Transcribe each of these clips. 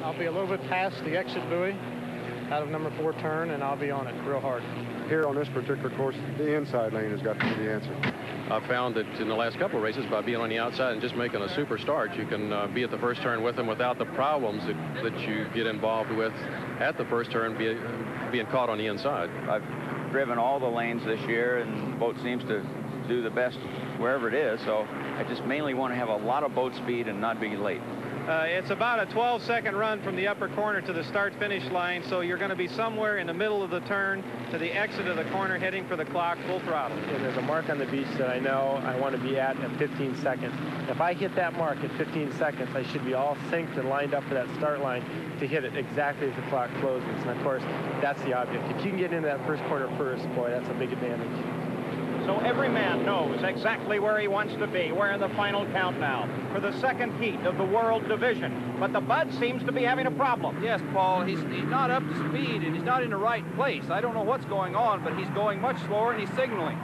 I'll be a little bit past the exit buoy out of number 4 turn, and I'll be on it real hard. Here on this particular course, the inside lane has got to be the answer. I found that in the last couple of races, by being on the outside and just making a super start, you can be at the first turn with them without the problems that you get involved with at the first turn, being caught on the inside. I've driven all the lanes this year, and the boat seems to do the best wherever it is, so I just mainly want to have a lot of boat speed and not be late. It's about a 12-second run from the upper corner to the start-finish line, so you're going to be somewhere in the middle of the turn to the exit of the corner, heading for the clock, full throttle. And there's a mark on the beach that I know I want to be at 15 seconds. If I hit that mark at 15 seconds, I should be all synced and lined up for that start line to hit it exactly as the clock closes. And of course, that's the object. If you can get into that first corner first, boy, that's a big advantage. So every man knows exactly where he wants to be. We're in the final count now for the second heat of the World Division. But the Bud seems to be having a problem. Yes, Paul, he's not up to speed, and he's not in the right place. I don't know what's going on, but he's going much slower, and he's signaling.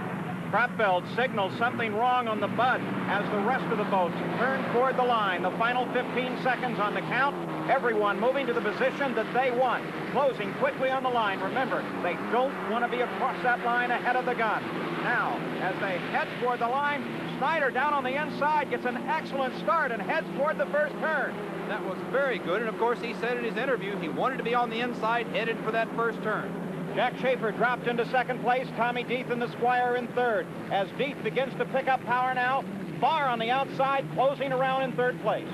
Kraftfeld signals something wrong on the Bud as the rest of the boats turn toward the line. The final 15 seconds on the count. Everyone moving to the position that they want. Closing quickly on the line. Remember, they don't want to be across that line ahead of the gun. Now, as they head toward the line, Snyder down on the inside gets an excellent start and heads toward the first turn. That was very good, and of course he said in his interview he wanted to be on the inside, headed for that first turn. Jack Schaefer dropped into second place. Tommy Deeth and the Squire in third. As Deeth begins to pick up power now, Barr on the outside, closing around in third place.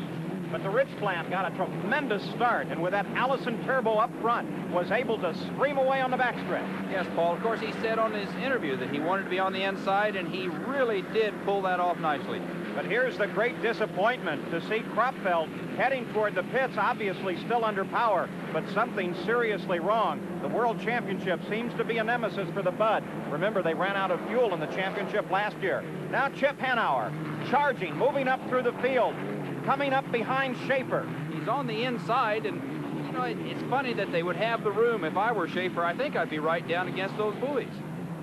But the Ritz plant got a tremendous start, and with that Allison turbo up front, was able to scream away on the backstretch. Yes, Paul, of course he said on his interview that he wanted to be on the inside, and he really did pull that off nicely. But here's the great disappointment to see Kraftfeld heading toward the pits, obviously still under power, but something seriously wrong. The World Championship seems to be a nemesis for the Bud. Remember, they ran out of fuel in the championship last year. Now Chip Hanauer charging, moving up through the field, coming up behind Schaefer. He's on the inside, and you know, it's funny that they would have the room. If I were Schaefer, I think I'd be right down against those buoys.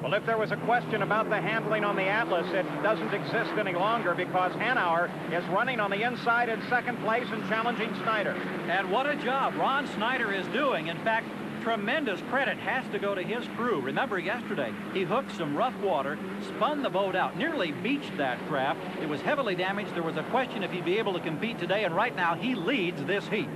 Well, if there was a question about the handling on the Atlas, it doesn't exist any longer because Hanauer is running on the inside in second place and challenging Snyder. And what a job Ron Snyder is doing. In fact, tremendous credit has to go to his crew. Remember yesterday, he hooked some rough water, spun the boat out, nearly beached that craft. It was heavily damaged. There was a question if he'd be able to compete today, and right now he leads this heat.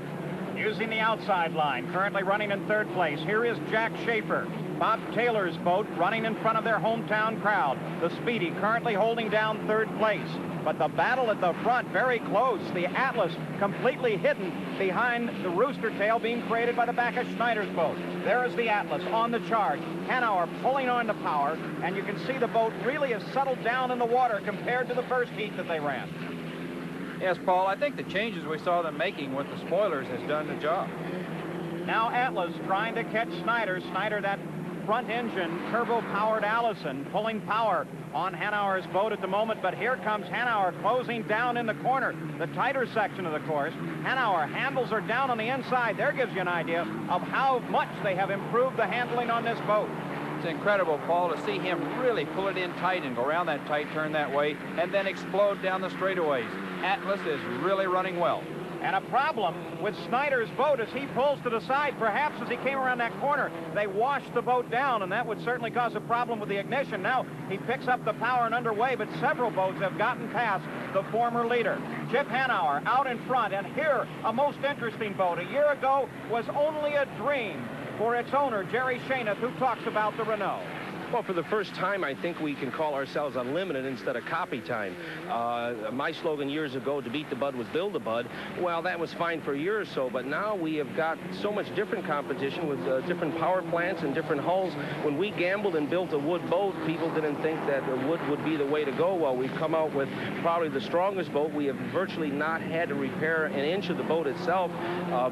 Using the outside line, currently running in third place. Here is Jack Schaefer. Bob Taylor's boat running in front of their hometown crowd. The Speedy currently holding down third place. But the battle at the front very close. The Atlas completely hidden behind the rooster tail being created by the back of Schneider's boat. There is the Atlas on the charge. Hanauer pulling on the power, and you can see the boat really has settled down in the water compared to the first heat that they ran. Yes, Paul, I think the changes we saw them making with the spoilers has done the job. Now Atlas trying to catch Snyder. Snyder, that front engine, turbo-powered Allison, pulling power on Hanauer's boat at the moment, but here comes Hanauer closing down in the corner, the tighter section of the course. Hanauer handles are down on the inside. There gives you an idea of how much they have improved the handling on this boat. It's incredible, Paul, to see him really pull it in tight and go around that tight turn that way and then explode down the straightaways. Atlas is really running well. And a problem with Snyder's boat as he pulls to the side, perhaps as he came around that corner, they washed the boat down, and that would certainly cause a problem with the ignition. Now he picks up the power and underway, but several boats have gotten past the former leader. Chip Hanauer out in front, and here a most interesting boat. A year ago was only a dream for its owner, Jerry Shaineth, who talks about the Renault. Well, for the first time, I think we can call ourselves unlimited instead of copy time. My slogan years ago, to beat the Bud, was build a Bud. Well, that was fine for a year or so, but now we have got so much different competition with different power plants and different hulls. When we gambled and built a wood boat, people didn't think that the wood would be the way to go. Well, we've come out with probably the strongest boat. We have virtually not had to repair an inch of the boat itself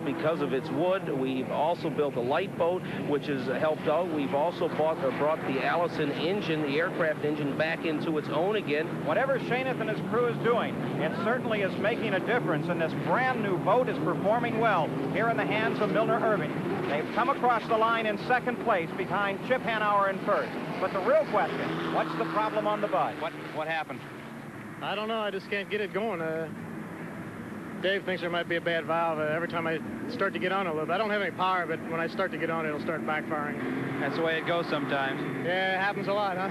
because of its wood. We've also built a light boat, which has helped out. We've also brought the Allison engine, the aircraft engine, back into its own again. Whatever Shaineth and his crew is doing, it certainly is making a difference, and this brand new boat is performing well here in the hands of Milner Irving. They've come across the line in second place behind Chip Hanauer in first. But the real question, what's the problem on the Bud? What happened? I don't know. I just can't get it going. Dave thinks there might be a bad valve. Every time I start to get on a little bit, I don't have any power, but when I start to get on, it'll start backfiring. That's the way it goes sometimes. Yeah, it happens a lot, huh?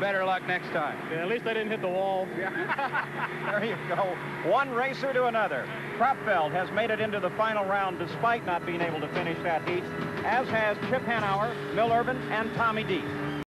Better luck next time. Yeah, at least I didn't hit the wall. There you go. One racer to another. Krupfeld has made it into the final round despite not being able to finish that heat, as has Chip Hanauer, Mill Urban, and Tommy Deep.